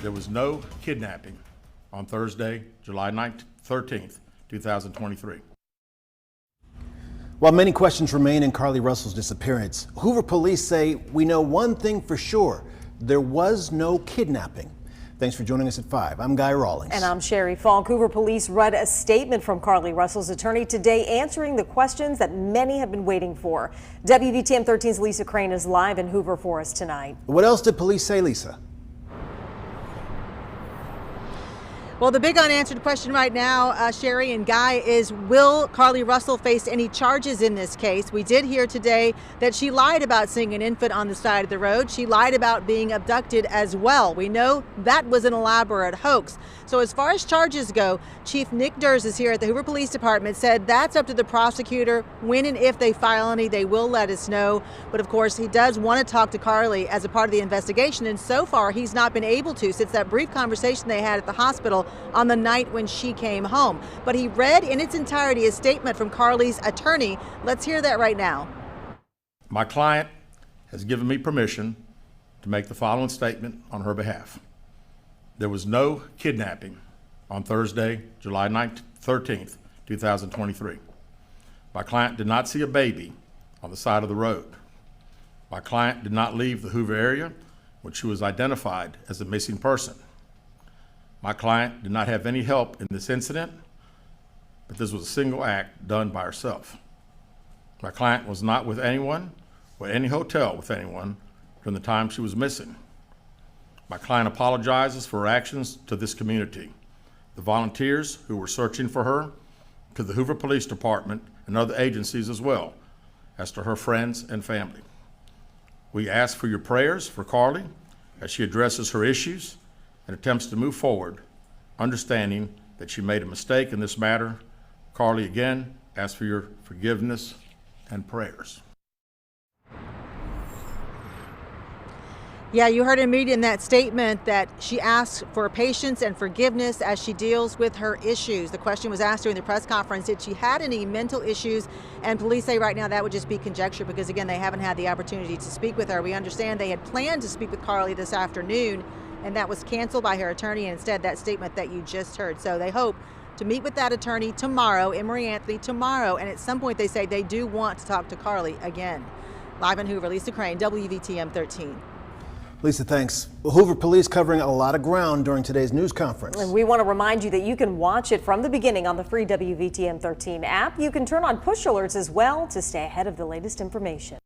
There was no kidnapping on Thursday, July 13th, 2023. While many questions remain in Carlee Russell's disappearance, Hoover police say we know one thing for sure: there was no kidnapping. Thanks for joining us at 5. I'm Guy Rawlings. And I'm Sherry Falk. Hoover police read a statement from Carlee Russell's attorney today answering the questions that many have been waiting for. WVTM 13's Lisa Crane is live in Hoover for us tonight. What else did police say, Lisa? Well, the big unanswered question right now, Sherry and Guy, is will Carlee Russell face any charges in this case? We did hear today that she lied about seeing an infant on the side of the road. She lied about being abducted as well. We know that was an elaborate hoax. So as far as charges go, Chief Nick Durs is here at the Hoover Police Department, said that's up to the prosecutor. When and if they file any, they will let us know. But of course, he does want to talk to Carlee as a part of the investigation. And so far, he's not been able to since that brief conversation they had at the hospital on the night when she came home. But he read in its entirety a statement from Carlee's attorney. Let's hear that right now. My client has given me permission to make the following statement on her behalf. There was no kidnapping on Thursday, July 13th, 2023. My client did not see a baby on the side of the road. My client did not leave the Hoover area when she was identified as a missing person. My client did not have any help in this incident, but this was a single act done by herself. My client was not with anyone or any hotel with anyone from the time she was missing. My client apologizes for her actions to this community, the volunteers who were searching for her, to the Hoover Police Department and other agencies, as well as to her friends and family. We ask for your prayers for Carlee as she addresses her issues and attempts to move forward, understanding that she made a mistake in this matter. Carlee, again, asks for your forgiveness and prayers. Yeah, you heard him read in that statement that she asks for patience and forgiveness as she deals with her issues. The question was asked during the press conference, did she had any mental issues? And police say right now that would just be conjecture because, again, they haven't had the opportunity to speak with her. We understand they had planned to speak with Carlee this afternoon, and that was canceled by her attorney, and instead that statement that you just heard. So they hope to meet with that attorney tomorrow, Emory Anthony tomorrow, and at some point they say they do want to talk to Carlee again. Live in Hoover, Lisa Crane, WVTM 13. Lisa, thanks. Hoover police covering a lot of ground during today's news conference. And we want to remind you that you can watch it from the beginning on the free WVTM 13 app. You can turn on push alerts as well to stay ahead of the latest information.